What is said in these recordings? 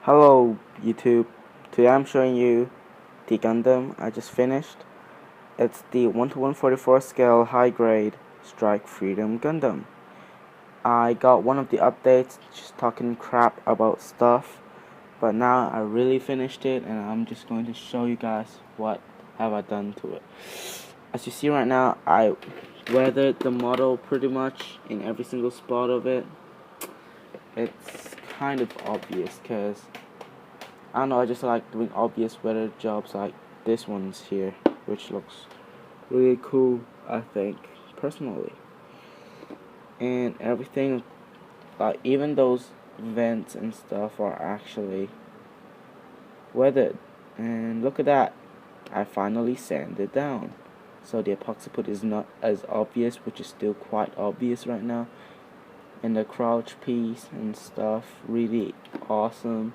Hello YouTube, today I'm showing you the Gundam I just finished. It's the 1:144 scale high grade Strike Freedom Gundam. I got one of the updates just talking crap about stuff, but now I really finished it and I'm just going to show you guys what have I done to it. As you see right now, I weathered the model pretty much in every single spot of it. It's kind of obvious because I don't know, I just like doing obvious weather jobs like this one's here, which looks really cool, I think, personally. And everything, like even those vents and stuff are actually weathered. And look at that, I finally sanded down. So the epoxy put is not as obvious, which is still quite obvious right now. And the crouch piece and stuff, really awesome.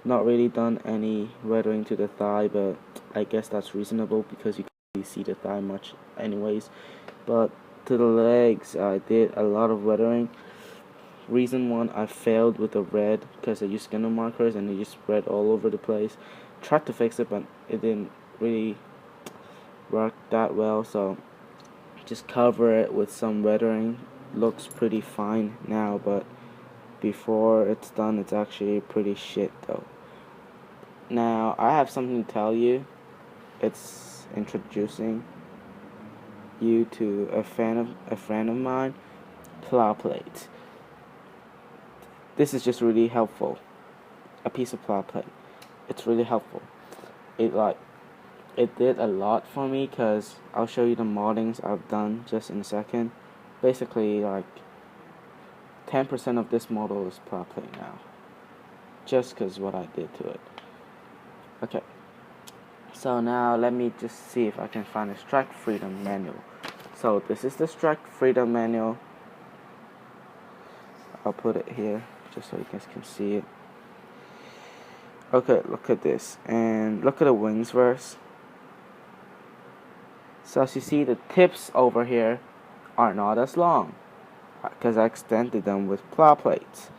Not really done any weathering to the thigh, but I guess that's reasonable because you can't really see the thigh much anyways. But to the legs, I did a lot of weathering. Reason one, I failed with the red because I used scanner markers and they just spread all over the place. Tried to fix it, but it didn't really work that well, so just cover it with some weathering. Looks pretty fine now, but before it's done, it's actually pretty shit though. Now, I have something to tell you. It's introducing you to a friend of mine, plow plate. This is just really helpful. A piece of plow plate. It's really helpful. It did a lot for me because I'll show you the moddings I've done just in a second. Basically, like 10% of this model is plow plate now, just because what I did to it. Okay. So now let me just see if I can find a Strike Freedom manual. So this is the Strike Freedom manual. I'll put it here just so you guys can see it. Okay, look at this. And look at the wings verse. So as you see, the tips over here are not as long because I extended them with plow plates.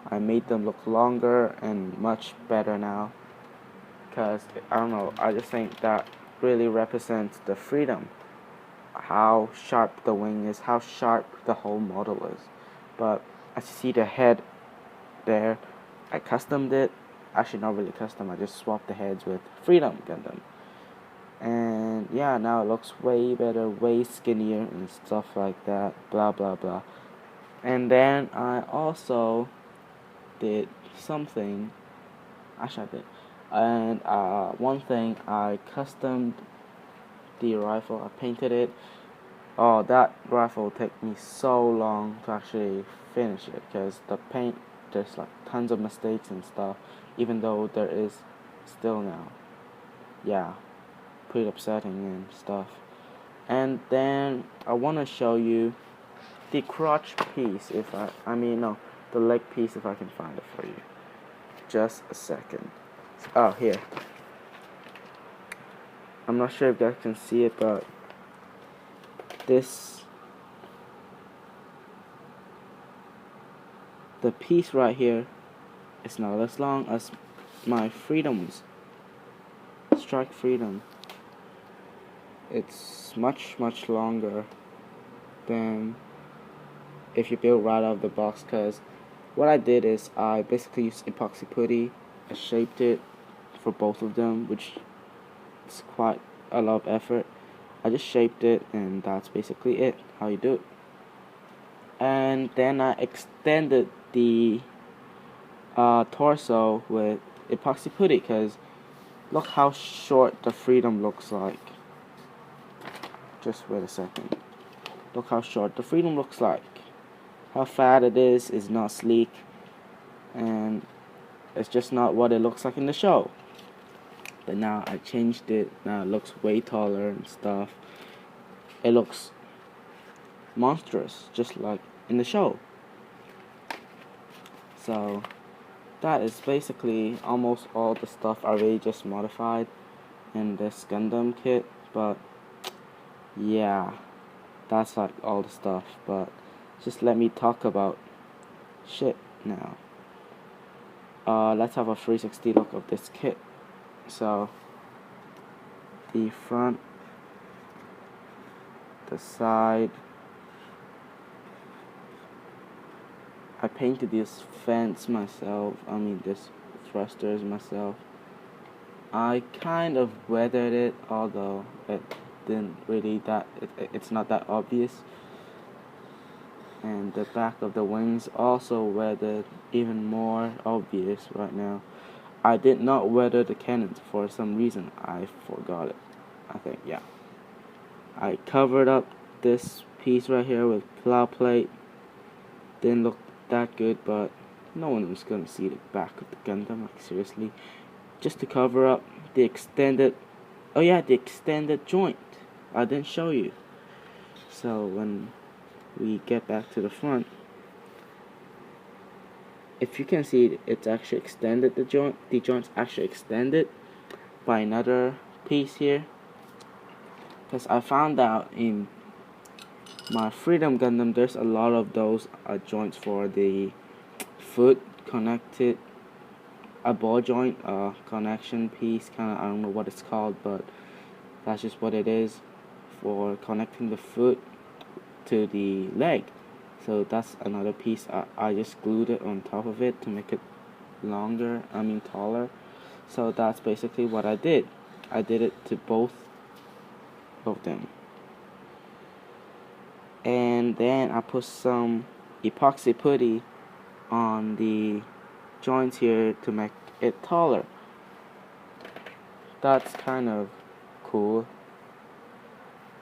I made them look longer and much better now. Because, I don't know, I just think that really represents the freedom. How sharp the wing is, how sharp the whole model is. But as you see the head there, I customed it. Actually, not really custom, I just swapped the heads with Freedom Gundam. And yeah, now it looks way better, way skinnier and stuff like that, blah blah blah. And then I also did something, actually I did. And one thing, I customed the rifle. I painted it. Oh, that rifle took me so long to actually finish it because the paint, there's like tons of mistakes and stuff, even though there is still now. Yeah, pretty upsetting and stuff. And then I want to show you the crotch piece, the leg piece, if I can find it for you. Just a second. Oh, here. I'm not sure if you guys can see it, but the piece right here is not as long as my Freedom's Strike Freedom. It's much longer than if you build right out of the box, because what I did is I basically used epoxy putty. I shaped it for both of them, which is quite a lot of effort. I just shaped it, and that's basically it, how you do it. And then I extended the torso with epoxy putty, because look how short the Freedom looks like. Just wait a second. Look how short the Freedom looks like. How fat it is not sleek, and it's just not what it looks like in the show. But now I changed it. Now it looks way taller and stuff. It looks monstrous, just like in the show. So that is basically almost all the stuff I really just modified in this Gundam kit. But yeah, that's like all the stuff. But just let me talk about shit now. let's have a 360 look of this kit. So the front, the side, I painted this fence myself, this thrusters myself. I kind of weathered it, although it didn't really it's not that obvious. And the back of the wings also weathered, even more obvious right now. I did not weather the cannons for some reason. I forgot it. I think, yeah. I covered up this piece right here with plow plate. Didn't look that good, but no one was gonna see the back of the Gundam, like seriously. Just to cover up the extended, the extended joint. I didn't show you. So when we get back to the front, if you can see, it's actually extended, the joint's actually extended by another piece here. Because I found out in my Freedom Gundam, there's a lot of those joints for the foot connected, a ball joint, connection piece, I don't know what it's called, but that's just what it is, for connecting the foot to the leg. So that's another piece. I just glued it on top of it to make it longer, taller. So that's basically what I did. I did it to both of them. And then I put some epoxy putty on the joints here to make it taller. That's kind of cool.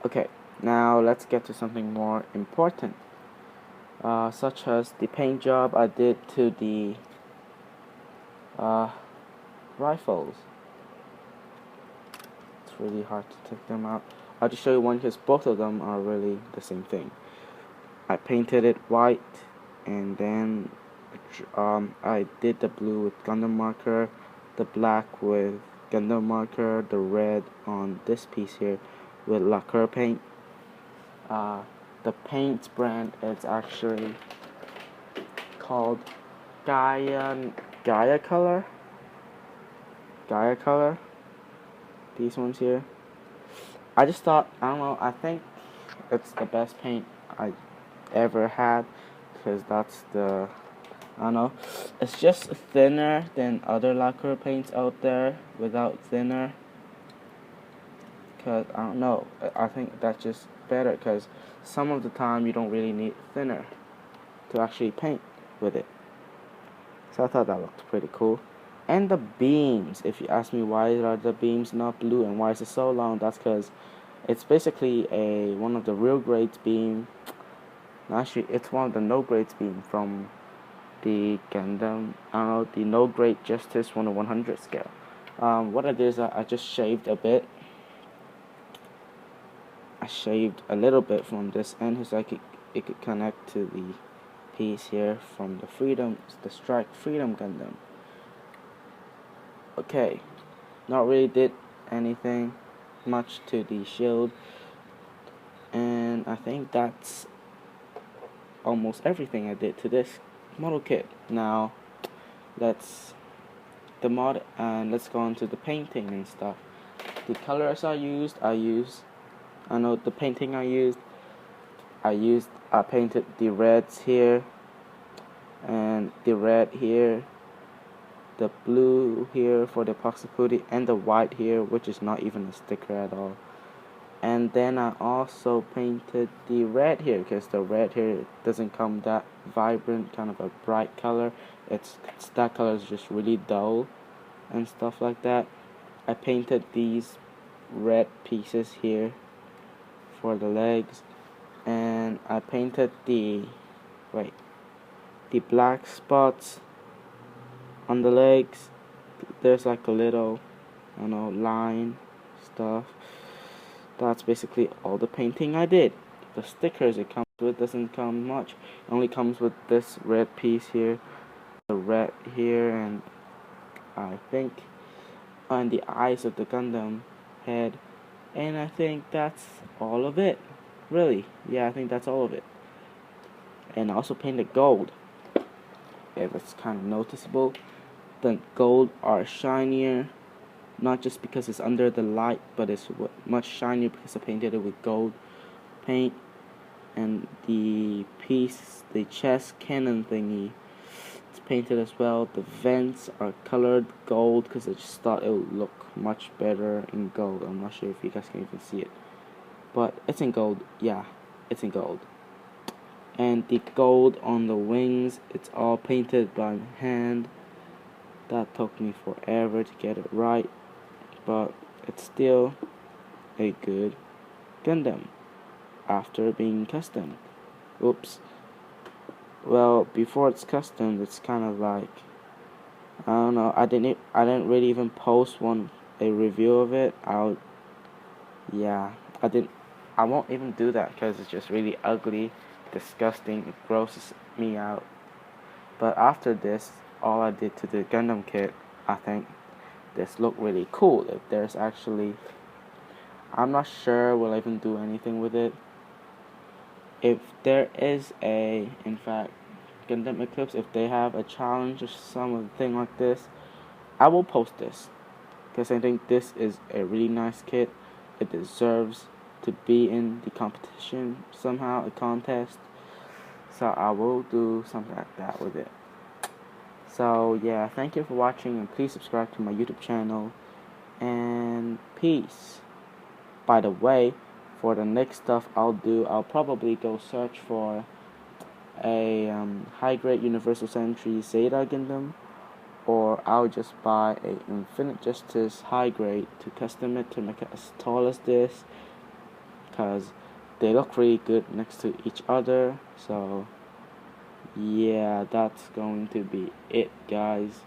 Okay, now let's get to something more important, such as the paint job I did to the rifles. It's really hard to take them out. I'll just show you one because both of them are really the same thing. I painted it white, and then I did the blue with Gundam marker, the black with Gundam marker, the red on this piece here with lacquer paint. The paint brand is actually called Gaia Color. These ones here. I just thought, I don't know, I think it's the best paint I ever had, because that's the, I don't know, it's just thinner than other lacquer paints out there without thinner. Because I don't know, I think that's just better, because some of the time you don't really need thinner to actually paint with it. So I thought that looked pretty cool. And the beams, if you ask me why are the beams not blue and why is it so long, that's because it's basically one of the real grades beam. Actually, it's one of the no grades beam from the Gundam, the no grade Justice 1/100 scale. What I did is I just shaved a bit. I shaved a little bit from this end so it could connect to the piece here from the Strike Freedom Gundam. Okay, not really did anything much to the shield, and I think that's almost everything I did to this model kit. Now let's go on to the painting and stuff. The colors I painted the reds here and the red here, the blue here for the epoxy putty, and the white here, which is not even a sticker at all. And then I also painted the red here, because the red here doesn't come that vibrant, kind of a bright color. That color is just really dull and stuff like that. I painted these red pieces here for the legs, and I painted the black spots on the legs. There's like a little, line stuff. That's basically all the painting I did. The stickers it comes with doesn't come much. It only comes with this red piece here, the red here, and I think on the eyes of the Gundam head. And I think that's all of it. Really, yeah, I think that's all of it. And I also painted gold. It was kind of noticeable. the gold are shinier, not just because it's under the light, but it's much shinier because I painted it with gold paint. And the piece, the chest cannon thingy, it's painted as well. The vents are colored gold because I just thought it would look much better in gold. I'm not sure if you guys can even see it, but it's in gold. Yeah, it's in gold. And the gold on the wings, it's all painted by hand. That took me forever to get it right, but it's still a good Gundam after being custom. Oops. Well, before it's custom, it's kind of like, I don't know. I didn't really even post a review of it. I won't even do that because it's just really ugly, disgusting. It grosses me out. But after this, all I did to the Gundam kit, I think this looked really cool. If there's actually, I'm not sure will I even do anything with it. If there is in fact, Gundam Eclipse, if they have a challenge or something like this, I will post this, because I think this is a really nice kit. It deserves to be in the competition somehow, a contest. So I will do something like that with it. So yeah, thank you for watching, and please subscribe to my YouTube channel, and peace. By the way, for the next stuff I'll probably go search for a high-grade Universal Century Zeta Gundam, or I'll just buy a Infinite Justice high-grade to custom it to make it as tall as this, because they look really good next to each other. So yeah, that's going to be it, guys.